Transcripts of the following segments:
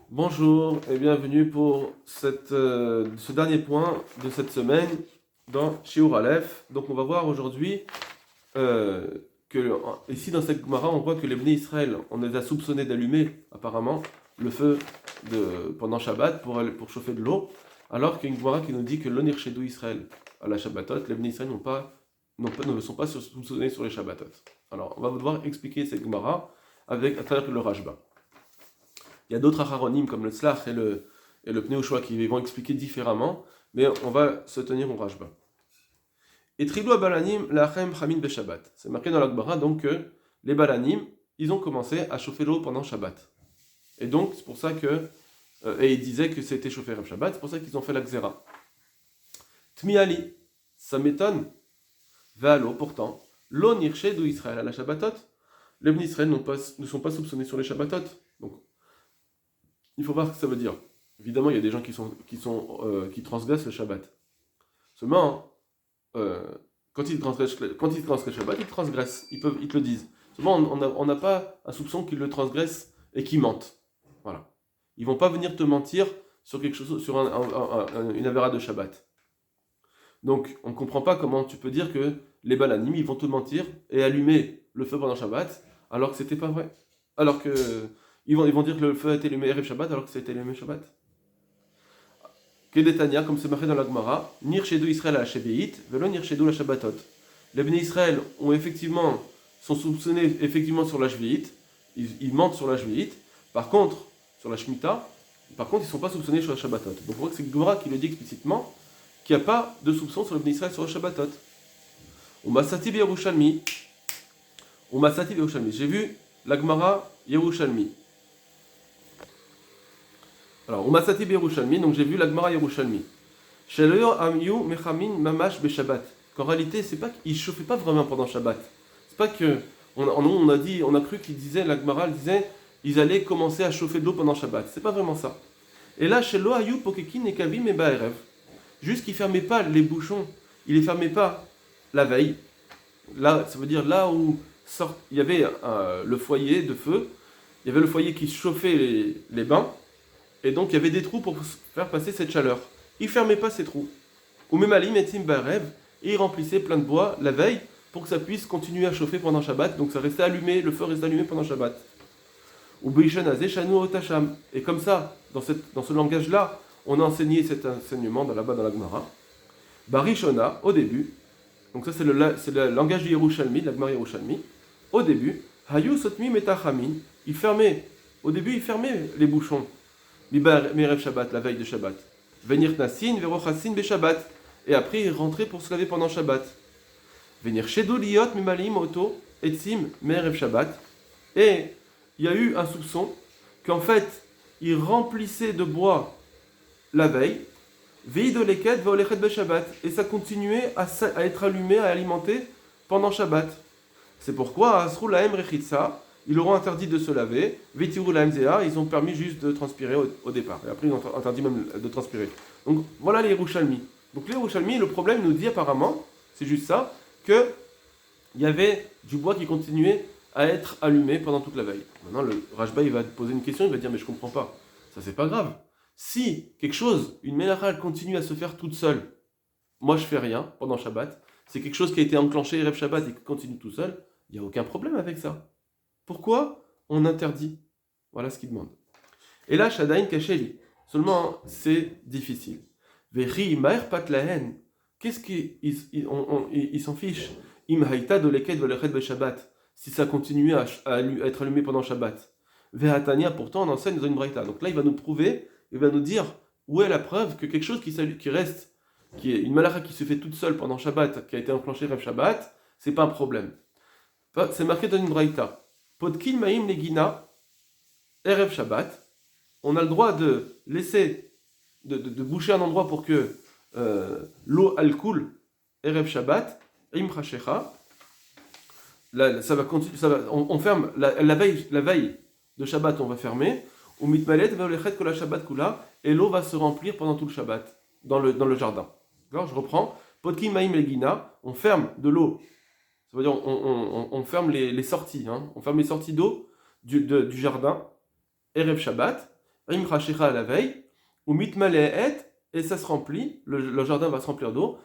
Bonjour et bienvenue pour ce dernier point de cette semaine dans Shiur Aleph. Donc on va voir aujourd'hui ici dans cette Gemara, on voit que les Bnei Israël, on les a soupçonnés d'allumer apparemment le feu pendant Shabbat pour chauffer de l'eau, alors qu'il y a une Gemara qui nous dit que l'onir Shedou Israël à la Shabbatot, les Bnei Israël ne sont pas soupçonnés sur les Shabbatot. Alors on va devoir expliquer cette Gemara à travers le Rashba. Il y a d'autres acharonim comme le Tzlach et le Pnei Yoshua qui vont expliquer différemment, mais on va se tenir au Rashba. Et Trilou Balanim lachem chamin beshabbat. C'est marqué dans la Gemara donc que les Balanim, ils ont commencé à chauffer l'eau pendant Shabbat. Et donc c'est pour ça que et ils disaient que c'était chauffé Rav Shabbat, c'est pour ça qu'ils ont fait la Xéra. Tmiali, ça m'étonne. Valo, pourtant, lo nirchedu Israël à la Shabbatot. Les Bnei Israël ne sont pas soupçonnés sur les Shabbatot. Donc il faut voir ce que ça veut dire. Évidemment, il y a des gens qui transgressent le Shabbat. Seulement, quand ils transgressent le Shabbat, ils transgressent. Ils te le disent. Seulement, on n'a pas un soupçon qu'ils le transgressent et qu'ils mentent. Voilà. Ils vont pas venir te mentir sur quelque chose, sur une avéra de Shabbat. Donc, on ne comprend pas comment tu peux dire que les Balanim, ils vont te mentir et allumer le feu pendant Shabbat, alors que c'était pas vrai. Alors que ils vont dire que le feu a été allumé Erev Shabbat alors que c'était allumé Shabbat. Kedetania, comme c'est marqué dans la Gemara, Nir Shedou Israël à la Shevi'it, Velo Nir Shedou la Shabbatot. Les Bnei Israël sont soupçonnés effectivement sur la Shevi'it, ils mentent sur la Shevi'it, par contre, sur la Shemitah, ils ne sont pas soupçonnés sur la Shabbatot. Donc on voit que c'est Gemara qui le dit explicitement qu'il n'y a pas de soupçon sur les Bnei Israël sur la Shabbatot. Umasati Yerushalmi. J'ai vu la Gemara Yerushalmi. Alors, Umasati Yerushalmi, donc j'ai vu la Gemara Yerushalmi. Shelo Amyu Mechamin Mamash Beshabbat. Qu'en réalité, c'est pas qu'ils chauffaient pas vraiment pendant Shabbat. C'est pas que on a cru qu'il disait, la Gemara disait, ils allaient commencer à chauffer de l'eau pendant Shabbat. C'est pas vraiment ça. Et là, Shelo Ayu Pokekin et Kavim et Ba'erev. Juste qu'ils fermaient pas les bouchons, ils les fermaient pas la veille. Là, ça veut dire là où il y avait le foyer de feu, il y avait le foyer qui chauffait les bains. Et donc il y avait des trous pour faire passer cette chaleur. Ils ne fermaient pas ces trous. Ou même Ali Metzim Barev, et ils remplissaient plein de bois la veille pour que ça puisse continuer à chauffer pendant Shabbat. Donc ça restait allumé, le feu restait allumé pendant Shabbat. Ou Beishanaze Shanu Otasham. Et comme ça, dans ce langage-là, on a enseigné cet enseignement là-bas dans la Gemara. Barishona, au début, donc ça c'est le langage du Yerushalmi, de la Gemara Yerushalmi. Au début, Hayu Sotmi Metachamin, au début ils fermaient les bouchons. Mirev Shabbat, la veille de Shabbat. Venir Nassin, Verochassin, Be Shabbat. Et après, il rentrait pour se laver pendant Shabbat. Venir Shedou Liot, Mimalim, Oto, Etzim, Merev Shabbat. Et il y a eu un soupçon qu'en fait, il remplissait de bois la veille. Veido Leket, Veolechet Be Shabbat. Et ça continuait à être allumé, à alimenter pendant Shabbat. C'est pourquoi, Asrou Laem Rechitsa, ils leur ont interdit de se laver. Vetirou la MZA, ils ont permis juste de transpirer au départ. Et après, ils ont interdit même de transpirer. Donc, voilà les Yerushalmi. Donc, les Yerushalmi, le problème nous dit apparemment, c'est juste ça, qu'il y avait du bois qui continuait à être allumé pendant toute la veille. Maintenant, le Rashba, il va poser une question, il va dire, mais je comprends pas. Ça, c'est pas grave. Si quelque chose, une mélacha, continue à se faire toute seule, moi, je fais rien pendant Shabbat, c'est quelque chose qui a été enclenché, Erev Shabbat, et qui continue tout seul, il n'y a aucun problème avec ça. Pourquoi on interdit? Voilà ce qu'il demande. Et là, Shadain Kacheli. Seulement, c'est difficile. Vechi Maer Patlahen. Qu'est-ce qu'il s'en fiche? Im Haïta de Leket Velechet Be Shabbat. Si ça continuait à être allumé pendant Shabbat. Vehatania, pourtant, on enseigne dans une braïta. Donc là, il va nous prouver, il va nous dire où est la preuve que quelque chose qui reste, qui est une malacha qui se fait toute seule pendant Shabbat, qui a été enclenchée Rev Shabbat, c'est pas un problème. C'est marqué dans une braïta. Podkin Maïm Legina, Erev Shabbat, on a le droit de laisser, de boucher un endroit pour que l'eau elle coule, Erev Shabbat, Im Chashecha, ça va continuer, on ferme, la veille de Shabbat on va fermer, ou Mitmalet Veolechet Kola Shabbat Kula, et l'eau va se remplir pendant tout le Shabbat, dans le jardin. Alors je reprends, Podkin Maïm Legina, on ferme de l'eau. Ça veut dire on ferme les sorties, on ferme les sorties d'eau du jardin, Erev Shabbat, Rim Chashicha à la veille, ou Mitmaleet, et ça se remplit, le jardin va se remplir d'eau,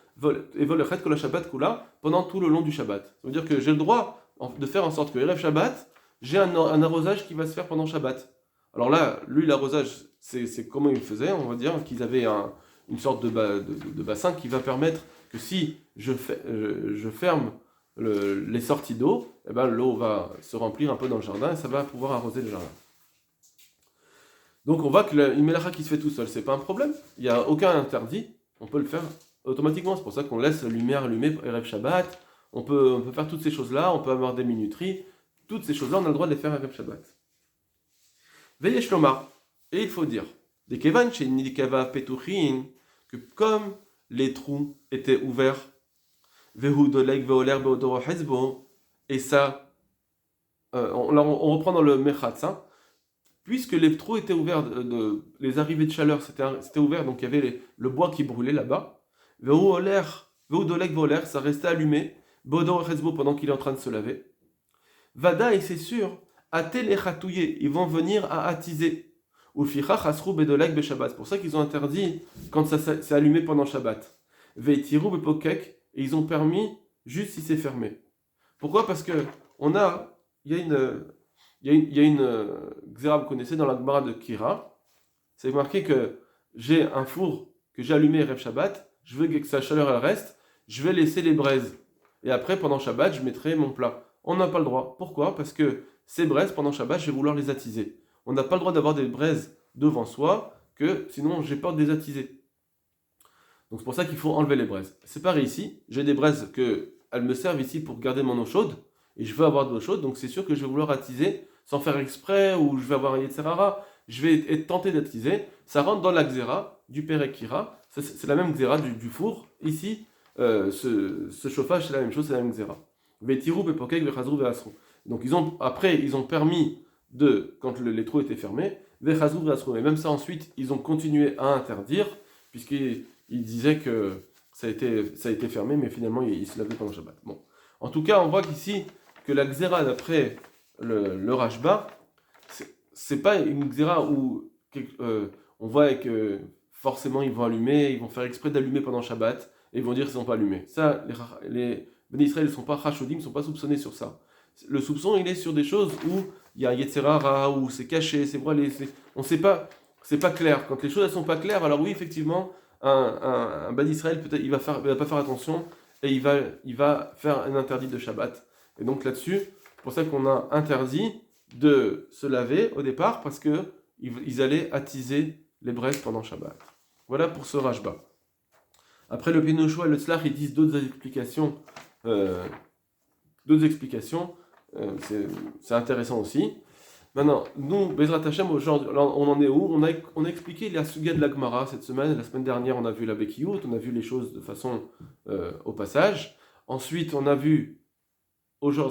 et Volechet Kol Shabbat Kula, pendant tout le long du Shabbat. Ça veut dire que j'ai le droit de faire en sorte que Erev Shabbat, j'ai un arrosage qui va se faire pendant Shabbat. Alors là, lui, l'arrosage, c'est comment il faisait, on va dire qu'ils avaient une sorte de bassin qui va permettre que si je ferme les sorties d'eau, eh ben, l'eau va se remplir un peu dans le jardin et ça va pouvoir arroser le jardin. Donc on voit que une mélacha qui se fait tout seul, c'est pas un problème, il n'y a aucun interdit, on peut le faire automatiquement, c'est pour ça qu'on laisse la lumière allumée pour Erev Shabbat, on peut faire toutes ces choses-là, on peut avoir des minuteries, toutes ces choses-là, on a le droit de les faire Erev Shabbat. Veyesh Lomar, et il faut dire, des kevan chez Nidikava Petuchin, que comme les trous étaient ouverts, Vehu Dolek Veoler Beodoro Hezbo, et ça, on reprend dans le Mechatz, hein, puisque les trous étaient ouverts, les arrivées de chaleur c'était ouvert, donc il y avait le bois qui brûlait là-bas. Vehu Dolek Veoler, ça restait allumé, Beodoro Hezbo pendant qu'il est en train de se laver. Vada, et c'est sûr, Atel et Chatouye, ils vont venir à attiser. Ou Fichach Asrou Bedolek Beshabbat. C'est pour ça qu'ils ont interdit quand ça s'est allumé pendant Shabbat. Veitirou Bepokek, et ils ont permis juste si c'est fermé. Pourquoi? Parce que il y a une xéra, vous connaissez, dans la Gemara de Kira. C'est marqué que j'ai un four que j'ai allumé Erev Shabbat, je veux que sa chaleur elle reste, je vais laisser les braises. Et après, pendant Shabbat, je mettrai mon plat. On n'a pas le droit. Pourquoi? Parce que ces braises, pendant Shabbat, je vais vouloir les attiser. On n'a pas le droit d'avoir des braises devant soi, que sinon j'ai peur de les attiser. Donc c'est pour ça qu'il faut enlever les braises. C'est pareil ici, j'ai des braises elles me servent ici pour garder mon eau chaude, et je veux avoir de l'eau chaude, donc c'est sûr que je vais vouloir attiser sans faire exprès, ou je vais avoir un Yetzerara, je vais être tenté d'attiser. Ça rentre dans la xéra du Perekira, c'est la même xéra du four. Ici, ce chauffage, c'est la même chose, c'est la même xéra. Vetirou, Bepokek, Vechazrou, Veasrou. Donc ils ont permis quand les trous étaient fermés, Vechazrou, Veasrou. Et même ça ensuite, ils ont continué à interdire, puisqu'ils disaient que ça a été fermé, mais finalement ils se lavaient pendant le Shabbat. Bon. En tout cas, on voit qu'ici, que la xéra d'après le Rashba, c'est pas une xéra où on voit que forcément ils vont allumer, ils vont faire exprès d'allumer pendant Shabbat, et ils vont dire qu'ils n'ont pas allumé. Ça, les Béni Israël ne sont pas chashudim, ne sont pas soupçonnés sur ça. Le soupçon, il est sur des choses où il y a Yetzerara, où c'est caché, c'est voilé, on ne sait pas, c'est pas clair. Quand les choses ne sont pas claires, alors oui, effectivement, un Béni Israël, peut-être, il va pas faire attention, et il va faire un interdit de Shabbat. Et donc là-dessus, c'est pour ça qu'on a interdit de se laver au départ, parce qu'ils allaient attiser les braises pendant Shabbat. Voilà pour ce Rashba. Après le Pinocho et le Tzlach, ils disent d'autres explications. C'est intéressant aussi. Maintenant, nous, Bezrat Hashem, aujourd'hui, on en est où? On a expliqué la Suga de la Gemara cette semaine. La semaine dernière, on a vu la Bekiyut, on a vu les choses de façon au passage. Ensuite, on a vu,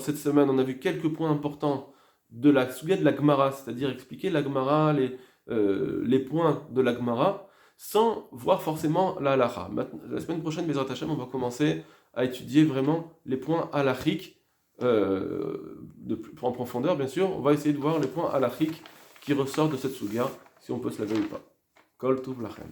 cette semaine, on a vu quelques points importants de la Suga de la Gemara, c'est-à-dire expliquer la Gemara, les points de la Gemara, sans voir forcément la halacha. La semaine prochaine, Bezrat Hashem, on va commencer à étudier vraiment les points halachiques en profondeur, bien sûr. On va essayer de voir les points halachiques qui ressortent de cette suga, si on peut se laver ou pas. Kol Tuv Lachem.